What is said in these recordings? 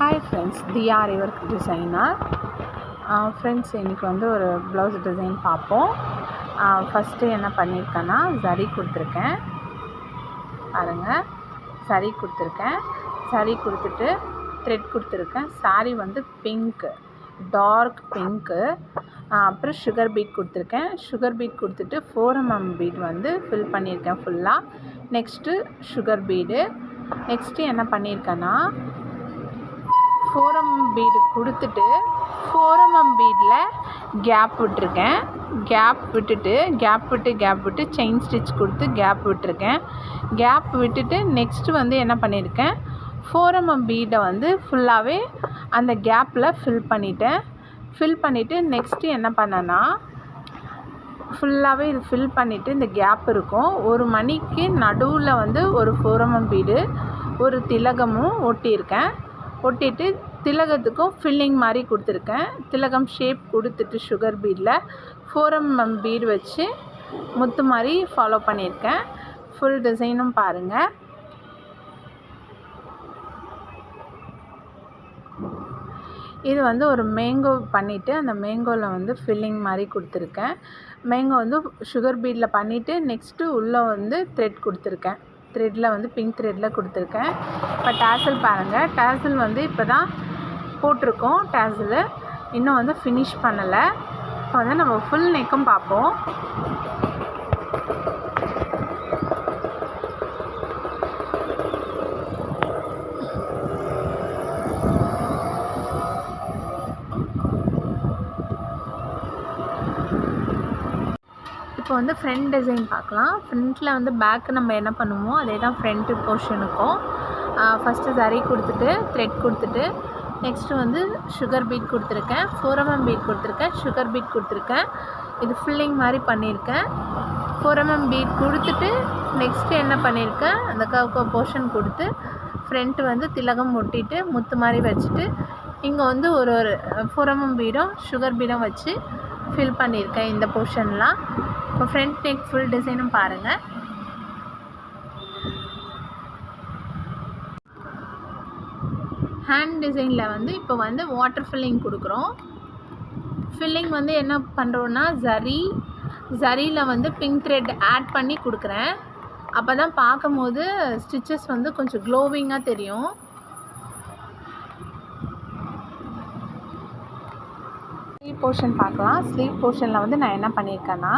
Hi friends, தியா rework designer. Friends, இன்றைக்கி வந்து ஒரு ப்ளவுஸ் டிசைன் பார்ப்போம். ஃபஸ்ட்டு என்ன பண்ணியிருக்கேன்னா, சரி கொடுத்துருக்கேன் பாருங்கள். சரி கொடுத்துருக்கேன். சரி கொடுத்துட்டு த்ரெட் கொடுத்துருக்கேன். சாரீ வந்து பிங்க்கு, டார்க் பிங்க்கு. அப்புறம் சுகர் பீட் கொடுத்துருக்கேன். சுகர் பீட் கொடுத்துட்டு 4mm பீட் வந்து ஃபில் பண்ணியிருக்கேன் ஃபுல்லாக. Next sugar bead. நெக்ஸ்ட்டு என்ன பண்ணியிருக்கேன்னா, 4mm பீடு கொடுத்துட்டு 4mm பீடில் கேப் விட்டுருக்கேன். கேப் விட்டு செயின் ஸ்டிச் கொடுத்து கேப் விட்டுருக்கேன். கேப் விட்டுட்டு நெக்ஸ்ட்டு வந்து என்ன பண்ணியிருக்கேன், 4mm பீடை வந்து ஃபுல்லாகவே அந்த கேப்பில் ஃபில் பண்ணிவிட்டு நெக்ஸ்ட்டு என்ன பண்ணேன்னா, ஃபுல்லாகவே இது ஃபில் பண்ணிவிட்டு இந்த கேப் இருக்கும். ஒரு மணிக்கு நடுவில் வந்து ஒரு 4mm பீடு, ஒரு திலகமும் ஒட்டிட்டு திலகத்துக்கும் ஃபில்லிங் மாதிரி கொடுத்துருக்கேன். திலகம் ஷேப் கொடுத்துட்டு சுகர் பீடில் 4mm பீடு வச்சு முத்து மாதிரி ஃபாலோ பண்ணியிருக்கேன். ஃபுல் டிசைனும் பாருங்கள். இது வந்து ஒரு மேங்கோ பண்ணிவிட்டு அந்த மேங்கோவில் வந்து ஃபில்லிங் மாதிரி கொடுத்துருக்கேன். மேங்கோ வந்து சுகர் பீடில் பண்ணிவிட்டு நெக்ஸ்ட்டு உள்ளே வந்து த்ரெட் கொடுத்துருக்கேன். த்ரெட்டில் வந்து பிங்க் த்ரெட்டில் கொடுத்துருக்கேன். இப்போ டேசல் பாருங்கள். டேசல் வந்து இப்போ தான் போட்டிருக்கோம். டேசலு இன்னும் வந்து ஃபினிஷ் பண்ணலை. இப்போ வந்து நம்ம ஃபுல் நெக்கும் பார்ப்போம். இப்போ வந்து ஃப்ரண்ட் டிசைன் பார்க்கலாம். ஃப்ரண்ட்டில் வந்து பேக்கு நம்ம என்ன பண்ணுவோமோ அதே தான் ஃப்ரண்ட்டு போர்ஷனுக்கும். ஃபஸ்ட்டு சரி கொடுத்துட்டு த்ரெட் கொடுத்துட்டு நெக்ஸ்ட்டு வந்து சுகர் பீட் கொடுத்துருக்கேன். 4mm பீட் கொடுத்துருக்கேன். சுகர் பீட் கொடுத்துருக்கேன். இது ஃபில்லிங் மாதிரி பண்ணியிருக்கேன். 4mm பீட் கொடுத்துட்டு நெக்ஸ்ட்டு என்ன பண்ணியிருக்கேன், அந்த கவ் போர்ஷன் கொடுத்து ஃப்ரண்ட்டு வந்து திலகம் ஒட்டிட்டு முத்து மாதிரி வச்சுட்டு இங்கே வந்து ஒரு 4mm பீடும் சுகர் பீடும் வச்சு ஃபில் பண்ணியிருக்கேன் இந்த போர்ஷன்லாம். இப்போ ஃப்ரண்ட் நெக் ஃபுல் டிசைனும் பாருங்கள். ஹேண்ட் டிசைனில் வந்து இப்போ வந்து வாட்டர் ஃபில்லிங் கொடுக்குறோம். ஃபில்லிங் வந்து என்ன பண்ணுறோன்னா, ஜரியில் வந்து பிங்க் த்ரெட் ஆட் பண்ணி கொடுக்குறேன். அப்போ தான் பார்க்கும்போது ஸ்டிச்சஸ் வந்து கொஞ்சம் க்ளோவிங்காக தெரியும். ஸ்லீவ் போர்ஷன் பார்க்கலாம். ஸ்லீவ் போர்ஷனில் வந்து நான் என்ன பண்ணியிருக்கேன்னா,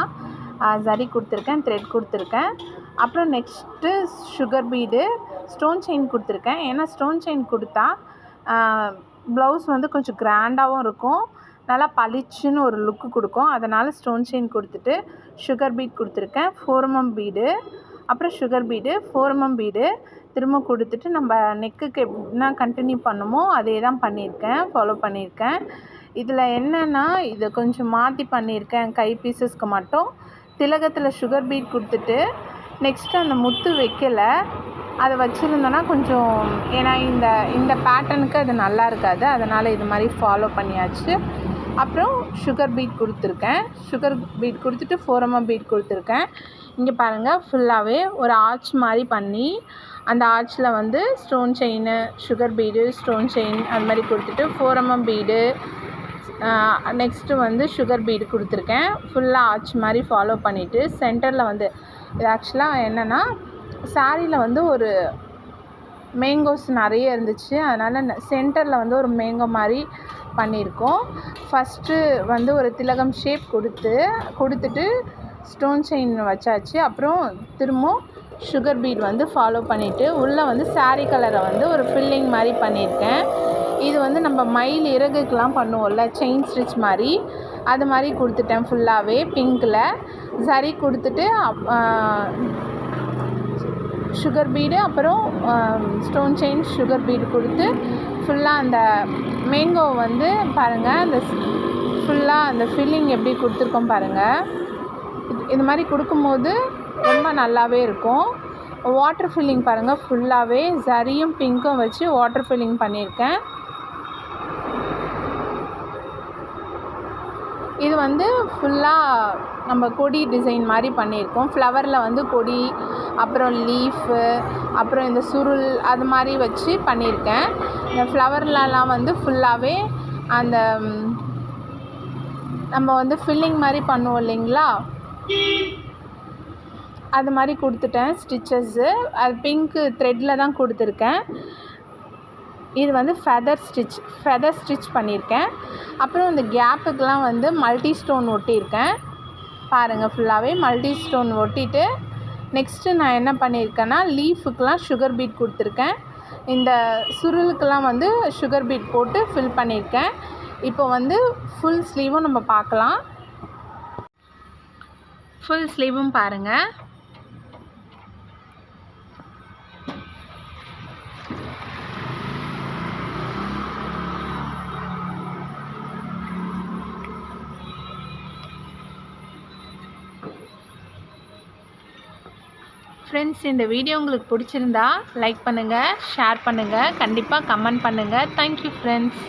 சரி கொடுத்துருக்கேன், த்ரெட் கொடுத்துருக்கேன். அப்புறம் next sugar bead, stone chain கொடுத்துருக்கேன். ஏன்னா ஸ்டோன் செயின் கொடுத்தா ப்ளவுஸ் வந்து கொஞ்சம் கிராண்டாகவும் இருக்கும், நல்லா பளிச்சுன்னு ஒரு லுக்கு கொடுக்கும். அதனால் ஸ்டோன் செயின் கொடுத்துட்டு சுகர் பீட் கொடுத்துருக்கேன். 4mm பீடு, அப்புறம் சுகர் பீடு, 4mm பீடு திரும்ப கொடுத்துட்டு நம்ம நெக்குக்கு எப்படின்னா கண்டினியூ பண்ணுமோ அதே தான் ஃபாலோ பண்ணியிருக்கேன். இதில் என்னென்னா, இதை கொஞ்சம் மாற்றி பண்ணியிருக்கேன். கை பீசஸ்க்கு மட்டும் திலகத்தில் சுகர் பீட் கொடுத்துட்டு நெக்ஸ்ட்டு அந்த முத்து வைக்கலை, அதை வச்சுருந்தோன்னா கொஞ்சம், ஏன்னா இந்த பேட்டர்னுக்கு அது நல்லா இருக்காது, அதனால் இது மாதிரி ஃபாலோ பண்ணியாச்சு. அப்புறம் சுகர் பீட் கொடுத்துருக்கேன். சுகர் பீட் கொடுத்துட்டு 4mm பீட் கொடுத்துருக்கேன். இங்கே பாருங்கள், ஃபுல்லாகவே ஒரு ஆர்ச் மாதிரி பண்ணி அந்த ஆர்ச்சில் வந்து stone chain, sugar bead, stone chain அது மாதிரி கொடுத்துட்டு 4mm பீடு, நெக்ஸ்ட்டு வந்து சுகர் பீடு கொடுத்துருக்கேன். ஃபுல்லாக ஆர்ச் மாதிரி ஃபாலோ பண்ணிவிட்டு சென்டரில் வந்து இது ஆக்சுவலாக என்னென்னா, சாரியில் வந்து ஒரு மேங்கோஸ் நிறைய இருந்துச்சு, அதனால் சென்டரில் வந்து ஒரு மேங்கோ மாதிரி பண்ணியிருக்கோம். ஃபஸ்ட்டு வந்து ஒரு திலகம் ஷேப் கொடுத்துட்டு ஸ்டோன் செயின் வச்சாச்சு. அப்புறம் திரும்பவும் சுகர் பீட் வந்து ஃபாலோ பண்ணிவிட்டு உள்ளே வந்து சாரீ கலரை வந்து ஒரு ஃபில்லிங் மாதிரி பண்ணியிருக்கேன். இது வந்து நம்ம மயில் இறகுக்கெலாம் பண்ணுவோம்ல, செயின் ஸ்டிச் மாதிரி, அது மாதிரி கொடுத்துட்டேன். ஃபுல்லாகவே பிங்க்கில் சரி கொடுத்துட்டு சுகர் பீடு, அப்புறம் ஸ்டோன் செயின், சுகர் பீடு கொடுத்து ஃபுல்லாக அந்த மேங்கோ வந்து பாருங்கள், அந்த ஃபுல்லாக அந்த ஃபில்லிங் எப்படி கொடுத்துருக்கோம் பாருங்கள். இது மாதிரி கொடுக்கும்போது ரொம்ப நல்லாவே இருக்கும். வாட்டர் ஃபில்லிங் பாருங்கள், ஃபுல்லாகவே சரியும் பிங்க்கும் வச்சு வாட்டர் ஃபில்லிங் பண்ணியிருக்கேன். இது வந்து ஃபுல்லாக நம்ம கொடி டிசைன் மாதிரி பண்ணியிருக்கோம். ஃப்ளவரில் வந்து கொடி, அப்புறம் லீஃபு, அப்புறம் இந்த சுருள் அது மாதிரி வச்சு பண்ணியிருக்கேன். இந்த ஃப்ளவர்லலாம் வந்து ஃபுல்லாகவே அந்த நம்ம வந்து ஃபில்லிங் மாதிரி பண்ணுவோம் இல்லைங்களா, அது மாதிரி கொடுத்துட்டேன் ஸ்டிச்சஸ்ஸு. அது பிங்க்கு த்ரெட்டில் தான் கொடுத்துருக்கேன். இது வந்து ஃபெதர் ஸ்டிச் பண்ணியிருக்கேன். அப்புறம் இந்த கேப்புக்கெலாம் வந்து மல்டி ஸ்டோன் ஒட்டியிருக்கேன். பாருங்கள், ஃபுல்லாகவே மல்டி ஸ்டோன் ஒட்டிட்டு நெக்ஸ்ட்டு நான் என்ன பண்ணியிருக்கேன்னா லீஃபுக்கெலாம் சுகர் பீட் கொடுத்துருக்கேன். இந்த சுருளுக்கெல்லாம் வந்து சுகர் பீட் போட்டு ஃபில் பண்ணியிருக்கேன். இப்போ வந்து ஃபுல் ஸ்லீவும் நம்ம பார்க்கலாம். ஃபுல் ஸ்லீவும் பாருங்கள். ஃப்ரெண்ட்ஸ், இந்த வீடியோ உங்களுக்கு பிடிச்சிருந்தா லைக் பண்ணுங்கள், ஷேர் பண்ணுங்கள், கண்டிப்பாக கமெண்ட் பண்ணுங்கள். Thank you friends.